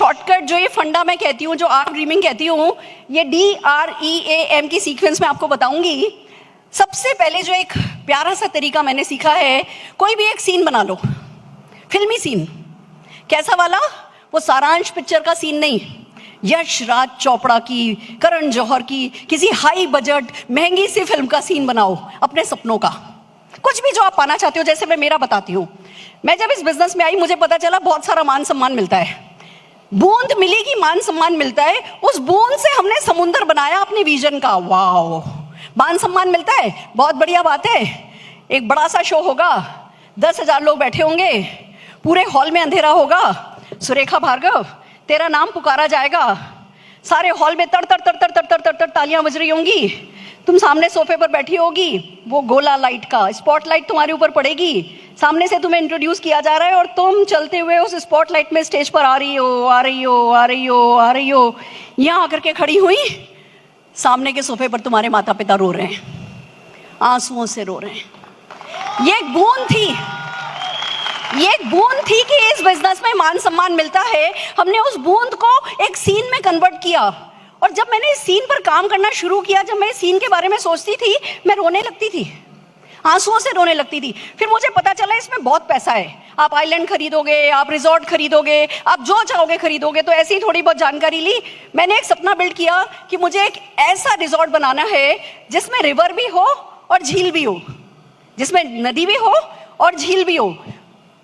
Shortcut, जो ये फंडा मैं कहती हूँ, जो आर्ट ड्रीमिंग कहती हूँ, ये DREAM की सीक्वेंस में आपको बताऊंगी। सबसे पहले जो एक प्यारा सा तरीका मैंने सीखा है, कोई भी एक सीन बना लो, फिल्मी सीन। कैसा वाला? वो सारांश पिक्चर का सीन नहीं, यश राज चोपड़ा की, करण जौहर की, किसी हाई बजट महंगी सी फिल्म का सीन बनाओ, अपने सपनों का, कुछ भी जो आप पाना चाहते हो। जैसे मैं मेरा बताती हूँ, मैं जब इस बिजनेस में आई मुझे पता चला बहुत सारा मान सम्मान मिलता है, बूंद मिलेगी मान सम्मान मिलता है, उस बूंद से हमने समुंदर बनाया अपने विजन का। वाओ, मान सम्मान मिलता है, बहुत बढ़िया बात है। एक बड़ा सा शो होगा, 10,000 लोग बैठे होंगे, पूरे हॉल में अंधेरा होगा, सुरेखा भार्गव तेरा नाम पुकारा जाएगा, सारे हॉल में तड़ तड़ तड़ तड़ तड़ तड़ तड़ तड़ तालियां बज रही होंगी, तुम सामने सोफे पर बैठी होगी, वो गोला लाइट का स्पॉटलाइट तुम्हारे ऊपर पड़ेगी, सामने से तुम्हें इंट्रोड्यूस किया जा रहा है और तुम चलते हुए उस स्पॉटलाइट में स्टेज पर आ रही हो, आ रही हो, आ रही हो, आ रही हो। यहाँ आकर के खड़ी हुई, सामने के सोफे पर तुम्हारे माता पिता रो रहे हैं, आंसुओं से रो रहे हैं। ये एक बूंद थी, ये एक बूंद थी कि इस बिजनेस में मान सम्मान मिलता है। हमने उस बूंद को एक सीन में कन्वर्ट किया, और जब मैंने इस सीन पर काम करना शुरू किया, जब मैं इस सीन के बारे में सोचती थी, मैं रोने लगती थी, आंसुओं से रोने लगती थी। फिर मुझे पता चला इसमें बहुत पैसा है, आप आइलैंड खरीदोगे, आप रिजॉर्ट खरीदोगे, आप जो चाहोगे खरीदोगे। तो ऐसी थोड़ी बहुत जानकारी ली, मैंने एक सपना बिल्ड किया कि मुझे एक ऐसा रिजॉर्ट बनाना है जिसमें रिवर भी हो और झील भी हो, जिसमें नदी भी हो और झील भी हो।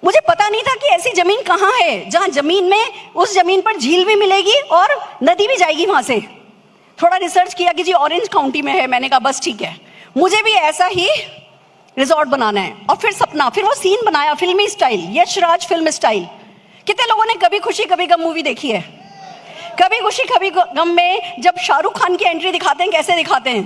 मुझे पता नहीं था कि ऐसी जमीन कहाँ है जहाँ जमीन में, उस जमीन पर झील भी मिलेगी और नदी भी जाएगी वहां से। थोड़ा रिसर्च किया कि जी ऑरेंज काउंटी में है, मैंने कहा बस ठीक है, मुझे भी ऐसा ही रिजॉर्ट बनाना है। और फिर सपना, फिर वो सीन बनाया फिल्मी style, Yash Raj film style. कितने लोगों ने कभी खुशी कभी गम मूवी देखी है? कभी खुशी कभी गम में जब शाहरुख खान की एंट्री दिखाते हैं, कैसे दिखाते हैं?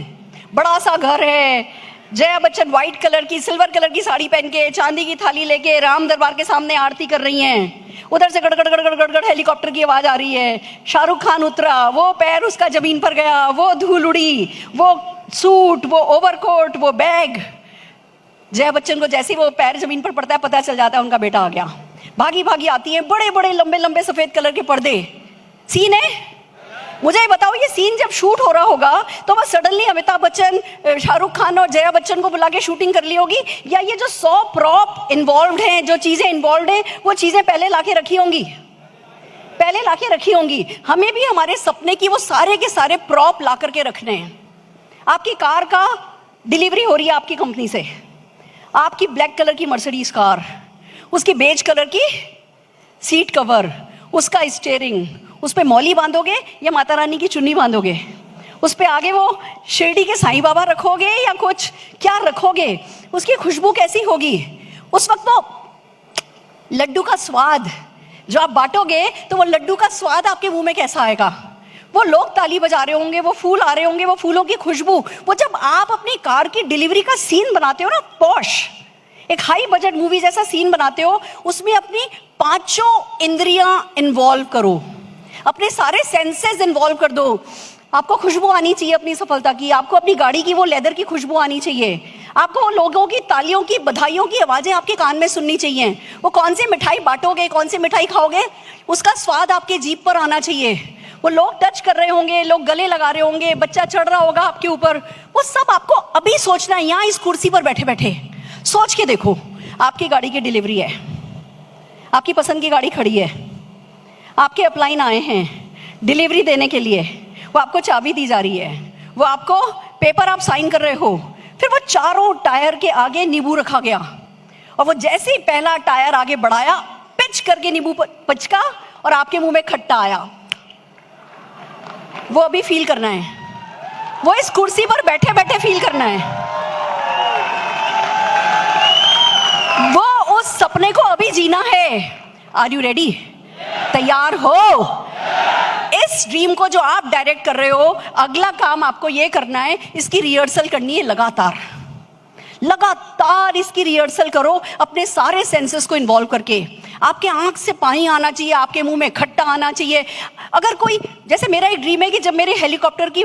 बड़ा सा घर है, जया बच्चन व्हाइट कलर की, सिल्वर कलर की साड़ी पहन के, चांदी की थाली लेके राम दरबार के सामने आरती कर रही हैं। उधर से गड़गड़ गड़गड़ गड़गड़ हेलीकॉप्टर की आवाज आ रही है, शाहरुख खान उतरा, वो पैर उसका जमीन पर गया, वो धूल उड़ी, वो सूट, वो ओवरकोट, वो बैग। जया बच्चन को जैसे वो पैर जमीन पर पड़ता है, पता चल जाता है उनका बेटा आ गया। भागी भागी आती है, बड़े बड़े लंबे लंबे सफेद कलर के पर्दे, सीन है। मुझे बताओ, ये सीन जब शूट हो रहा होगा तो बस सडनली अमिताभ बच्चन, शाहरुख खान और जया बच्चन को बुला के शूटिंग कर ली होगी, या ये जो 100 प्रॉप इन्वॉल्व हैं, जो चीजें इन्वॉल्व हैं, वो चीजें पहले लाके रखी होंगी, पहले लाके रखी होंगी। हमें भी हमारे सपने की वो सारे के सारे प्रॉप ला करके रखने हैं। आपकी कार का डिलीवरी हो रही है आपकी कंपनी से, आपकी ब्लैक कलर की मर्सिडीज कार, उसकी बेज कलर की सीट कवर, उसका स्टीयरिंग, उस पे मौली बांधोगे या माता रानी की चुन्नी बांधोगे? उस पे आगे वो शिरडी के साईं बाबा रखोगे या कुछ क्या रखोगे? उसकी खुशबू कैसी होगी? उस वक्त वो लड्डू का स्वाद जो आप बांटोगे, तो वो लड्डू का स्वाद आपके मुंह में कैसा आएगा? वो लोग ताली बजा रहे होंगे, वो फूल आ रहे होंगे, वो फूलों की खुशबू। वो जब आप अपनी कार की डिलीवरी का सीन बनाते हो ना, पॉश एक हाई बजट मूवी जैसा सीन बनाते हो, उसमें अपनी 5 इंद्रियां इन्वॉल्व करो, अपने सारे सेंसेस इन्वॉल्व कर दो। आपको खुशबू आनी चाहिए अपनी सफलता की, आपको अपनी गाड़ी की वो लेदर की खुशबू आनी चाहिए, आपको लोगों की तालियों की, बधाइयों की आवाजें आपके कान में सुननी चाहिए। वो कौन सी मिठाई बांटोगे, कौन सी मिठाई खाओगे, उसका स्वाद आपके जीभ पर आना चाहिए। वो लोग टच कर रहे होंगे, लोग गले लगा रहे होंगे, बच्चा चढ़ रहा होगा आपके ऊपर, वो सब आपको अभी सोचना है। यहाँ इस कुर्सी पर बैठे बैठे सोच के देखो, आपकी गाड़ी की डिलीवरी है, आपकी पसंद की गाड़ी खड़ी है, आपके अपलाइन आए हैं डिलीवरी देने के लिए, वो आपको चाबी दी जा रही है, वो आपको पेपर आप साइन कर रहे हो, फिर वो चारों टायर के आगे नींबू रखा गया, और वो जैसे ही पहला टायर आगे बढ़ाया, पिच करके नींबू पचका और आपके मुंह में खट्टा आया। वो अभी फील करना है, वो इस कुर्सी पर बैठे बैठे फील करना है, वो उस सपने को अभी जीना है। Are you ready? तैयार हो? इस ड्रीम को जो आप डायरेक्ट कर रहे हो, अगला काम आपको ये करना है, इसकी रिहर्सल करनी है लगातार। लगातार इसकी रिहर्सल करो, अपने सारे सेंसेस को इन्वॉल्व करके। आपके आंख से पानी आना चाहिए, आपके मुंह में खट्टा आना चाहिए। अगर कोई, जैसे मेरा एक ड्रीम है कि जब मेरे हेलीकॉप्टर की,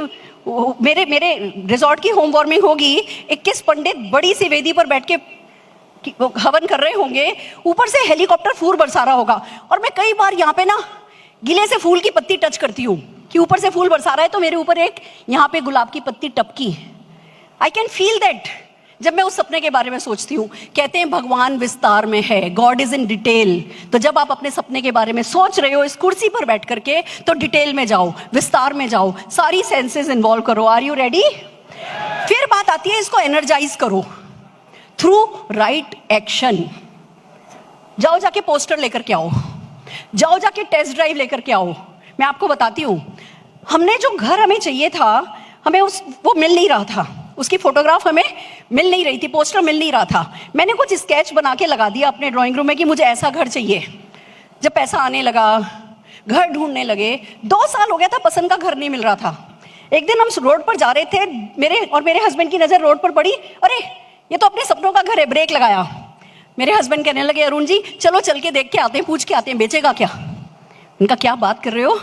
मेरे रिजॉर्ट की होम वार्मिंग होगी, 21 पंडित बड़ी सी वेदी पर बैठ के हवन कर रहे होंगे, ऊपर से हेलीकॉप्टर फूर बरसा रहा होगा, और मैं कई बार यहाँ पे ना गिले से फूल की पत्ती टच करती हूँ कि ऊपर से फूल बरसा रहा है तो मेरे ऊपर एक यहाँ पे गुलाब की पत्ती टपकी। आई कैन फील दैट जब मैं उस सपने के बारे में सोचती हूँ। कहते हैं भगवान विस्तार में है, गॉड इज इन डिटेल। तो जब आप अपने सपने के बारे में सोच रहे हो इस कुर्सी पर बैठ करके, तो डिटेल में जाओ, विस्तार में जाओ, सारी सेंसेस इन्वॉल्व करो। Are you ready? फिर बात आती है इसको एनर्जाइज करो थ्रू राइट एक्शन। जाओ जाके पोस्टर लेकर के आओ, जाओ जाके टेस्ट ड्राइव लेकर के आओ। मैं आपको बताती हूँ, हमने जो घर हमें चाहिए था, हमें वो मिल नहीं रहा था, उसकी फोटोग्राफ हमें मिल नहीं रही थी, पोस्टर मिल नहीं रहा था। मैंने कुछ स्केच बना के लगा दिया अपने ड्राइंग रूम में कि मुझे ऐसा घर चाहिए। जब पैसा आने लगा, घर ढूंढने लगे, 2 साल हो गया था, पसंद का घर नहीं मिल रहा था। एक दिन हम रोड पर जा रहे थे, मेरे हस्बैंड की नज़र रोड पर पड़ी, अरे ये तो अपने सपनों का घर है। ब्रेक लगाया। मेरे हस्बैंड कहने लगे, अरुण जी चलो चल के देख के आते हैं, पूछ के आते हैं बेचेगा क्या। उनका क्या बात कर रहे हो,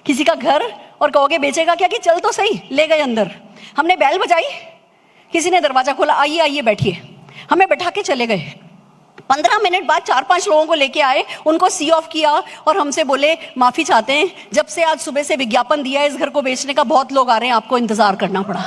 किसी का घर और कहोगे बेचेगा क्या, कि चल तो सही। ले गए अंदर, हमने बैल बजाई, किसी ने दरवाजा खोला, आइए आइए बैठिए, हमें बैठा के चले गए। 15 मिनट बाद 4-5 लोगों को लेके आए, उनको सी ऑफ किया और हमसे बोले माफी चाहते हैं, जब से आज सुबह से विज्ञापन दिया है इस घर को बेचने का, बहुत लोग आ रहे हैं, आपको इंतजार करना पड़ा।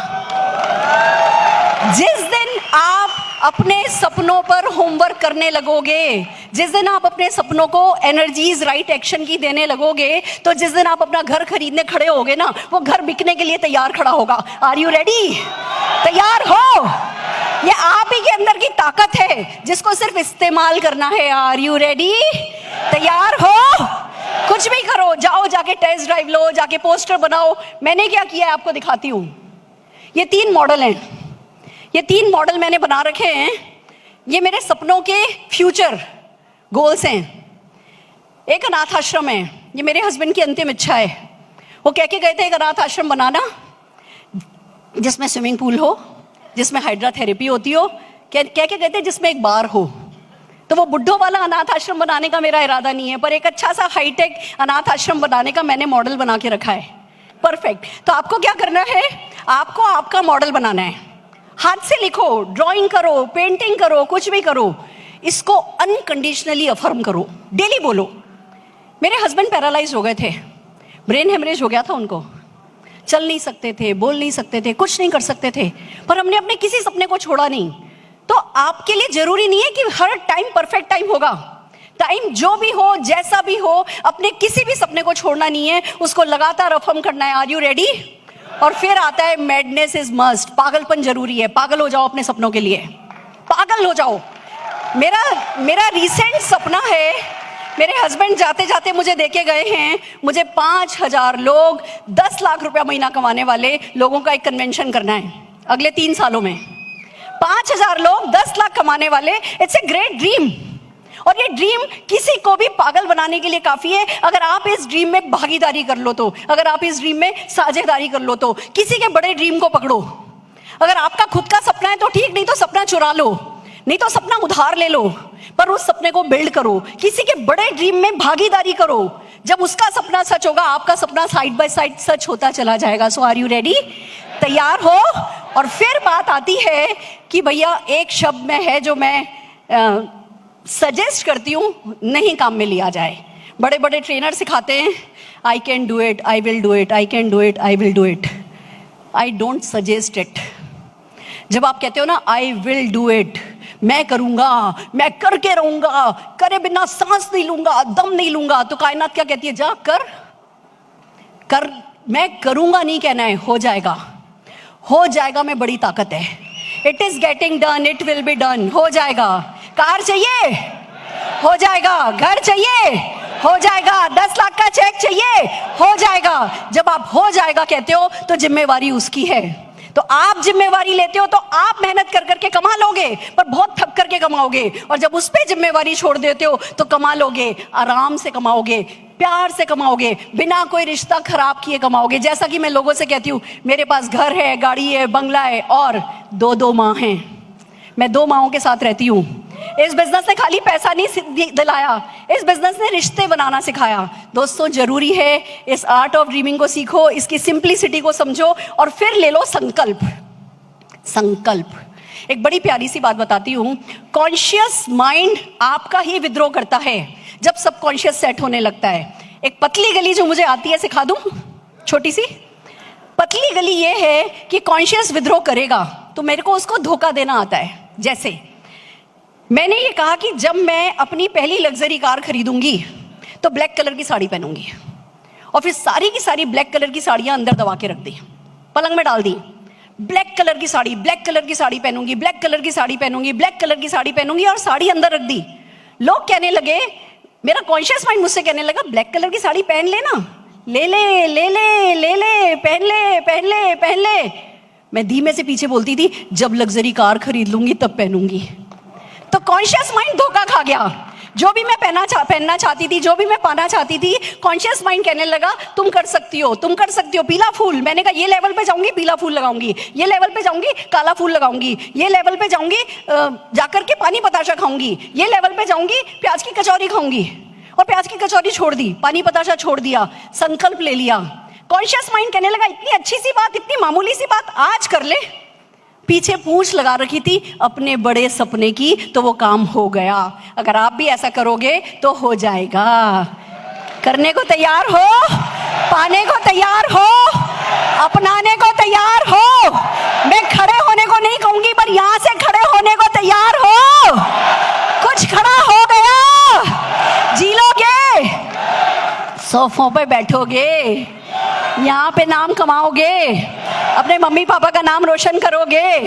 जिस दिन आप अपने सपनों पर होमवर्क करने लगोगे, जिस दिन आप अपने सपनों को एनर्जीज राइट एक्शन की देने लगोगे, तो जिस दिन आप अपना घर खरीदने खड़े होगे ना, वो घर बिकने के लिए तैयार खड़ा होगा। Are you ready? तैयार हो? ये आप ही के अंदर की ताकत है जिसको सिर्फ इस्तेमाल करना है। Are you ready? तैयार हो? कुछ भी करो, जाओ जाके टेस्ट ड्राइव लो, जाके पोस्टर बनाओ। मैंने क्या किया है आपको दिखाती हूँ। ये 3 मॉडल हैं, ये 3 मॉडल मैंने बना रखे हैं। ये मेरे सपनों के फ्यूचर गोल्स हैं। एक अनाथ आश्रम है, ये मेरे हस्बैंड की अंतिम इच्छा है। वो कह के गए थे एक अनाथ आश्रम बनाना जिसमें स्विमिंग पूल हो, जिसमें हाइड्रोथेरेपी होती हो, कह के गए थे जिसमें एक बार हो। तो वो बुड्ढों वाला अनाथ आश्रम बनाने का मेरा इरादा नहीं है, पर एक अच्छा सा हाईटेक अनाथ आश्रम बनाने का मैंने मॉडल बना के रखा है। परफेक्ट। तो आपको क्या करना है, आपको आपका मॉडल बनाना है। हाथ से लिखो, ड्राइंग करो, पेंटिंग करो, कुछ भी करो, इसको अनकंडीशनली अफर्म करो, डेली बोलो। मेरे हस्बैंड पैरालाइज हो गए थे, ब्रेन हेमरेज हो गया था उनको, चल नहीं सकते थे, बोल नहीं सकते थे, कुछ नहीं कर सकते थे, पर हमने अपने किसी सपने को छोड़ा नहीं। तो आपके लिए जरूरी नहीं है कि हर टाइम परफेक्ट टाइम होगा। टाइम जो भी हो, जैसा भी हो, अपने किसी भी सपने को छोड़ना नहीं है, उसको लगातार अफर्म करना है। Are you ready? और फिर आता है मैडनेस इज मस्ट। पागलपन जरूरी है, पागल हो जाओ अपने सपनों के लिए, पागल हो जाओ। मेरा रीसेंट सपना है, मेरे हस्बैंड जाते जाते मुझे देके गए हैं, मुझे 5000 लोग 10 लाख रुपया महीना कमाने वाले लोगों का एक कन्वेंशन करना है अगले 3 सालों में। 5000 लोग 10 लाख कमाने वाले, इट्स ए ग्रेट ड्रीम। और ये ड्रीम किसी को भी पागल बनाने के लिए काफी है अगर आप इस ड्रीम में भागीदारी कर लो तो, अगर आप इस ड्रीम में साझेदारी कर लो तो। किसी के बड़े ड्रीम को पकड़ो। अगर आपका खुद का सपना है तो ठीक, नहीं तो सपना चुरा लो, नहीं तो सपना उधार ले लो, पर उस सपने को बिल्ड करो। किसी के बड़े ड्रीम में भागीदारी करो। जब उसका सपना सच होगा, आपका सपना साइड बाय साइड सच होता चला जाएगा। सो आर यू रेडी? तैयार हो? और फिर बात आती है कि भैया एक शब्द में है जो मैं सजेस्ट करती हूँ, नहीं काम में लिया जाए। बड़े बड़े ट्रेनर सिखाते हैं, I can do it, I will do it, I can do it, I will do it. I don't suggest it. जब आप कहते हो ना आई विल डू इट, मैं करूंगा, मैं करके रहूंगा, करे बिना सांस नहीं लूंगा, दम नहीं लूंगा, तो कायनात क्या कहती है? जा कर। मैं करूंगा नहीं कहना है, हो जाएगा, हो जाएगा में बड़ी ताकत है। It is getting done, it will be done. हो जाएगा। कार चाहिए? हो जाएगा। घर चाहिए? हो जाएगा। 10 लाख का चेक चाहिए? हो जाएगा। जब आप हो जाएगा कहते हो तो जिम्मेवारी उसकी है। तो आप जिम्मेवारी लेते हो तो आप मेहनत कर करके कमा लोगे, पर बहुत थक करके कमाओगे। और जब उस पर जिम्मेवारी छोड़ देते हो तो कमा लोगे, आराम से कमाओगे, प्यार से कमाओगे, बिना कोई रिश्ता खराब किए कमाओगे। जैसा कि मैं लोगों से कहती हूँ, मेरे पास घर है, गाड़ी है, बंगला है और 2 माँ हैं। मैं 2 माँओं के साथ रहती हूँ। इस बिजनेस ने खाली पैसा नहीं दिलाया, इस बिजनेस ने रिश्ते बनाना सिखाया। दोस्तों, जरूरी है इस आर्ट ऑफ ड्रीमिंग को सीखो, इसकी सिंप्लिसिटी को समझो और फिर ले लो संकल्प। एक बड़ी प्यारी सी बात बताती हूँ। कॉन्शियस माइंड आपका ही विद्रोह करता है जब सबकॉन्शियस सेट होने लगता है। एक पतली गली जो मुझे आती है सिखा दूं, छोटी सी पतली गली ये है कि कॉन्शियस विद्रोह करेगा तो मेरे को उसको धोखा देना आता है। जैसे मैंने ये कहा कि जब मैं अपनी पहली लग्जरी कार खरीदूंगी तो ब्लैक कलर की साड़ी पहनूंगी, और फिर सारी की सारी ब्लैक कलर की साड़ियां अंदर दबा के रख दी, पलंग में डाल दी। ब्लैक कलर की साड़ी, ब्लैक कलर की साड़ी पहनूंगी, ब्लैक कलर की साड़ी पहनूंगी, ब्लैक कलर की साड़ी पहनूंगी, और साड़ी अंदर रख दी। लोग कहने लगे, मेरा कॉन्शियस माइंड मुझसे कहने लगा ब्लैक कलर की साड़ी पहन लेना, ले ले ले ले ले ले, पहन ले पहन ले पहन ले। मैं धीमे से पीछे बोलती थी, जब लग्जरी कार खरीद लूंगी तब पहनूंगी। तो कॉन्शियस माइंड धोखा खा गया। जो भी मैं पहनना चाहती थी, जो भी मैं पाना चाहती थी, कॉन्शियस माइंड कहने लगा तुम कर सकती हो, तुम कर सकती हो। पीला फूल, मैंने कहा ये लेवल पे जाऊंगी पीला फूल लगाऊंगी, ये लेवल पे जाऊंगी काला फूल लगाऊंगी, ये लेवल पे जाऊंगी जाकर के पानी बताशा खाऊंगी, ये लेवल पे जाऊंगी प्याज की कचौरी खाऊंगी, और प्याज की कचौरी छोड़ दी, पानी बताशा छोड़ दिया, संकल्प ले लिया। कॉन्शियस माइंड कहने लगा इतनी अच्छी सी बात, इतनी मामूली सी बात आज कर ले। पीछे पूंछ लगा रखी थी अपने बड़े सपने की, तो वो काम हो गया। अगर आप भी ऐसा करोगे तो हो जाएगा। करने को तैयार हो, पाने को तैयार हो, अपनाने को तैयार हो। मैं खड़े होने को नहीं कहूंगी, पर यहां से खड़े होने को तैयार हो। कुछ खड़ा हो गया, जी लोगे, सोफों पे बैठोगे, यहाँ पे नाम कमाओगे, अपने मम्मी पापा का नाम रोशन करोगे।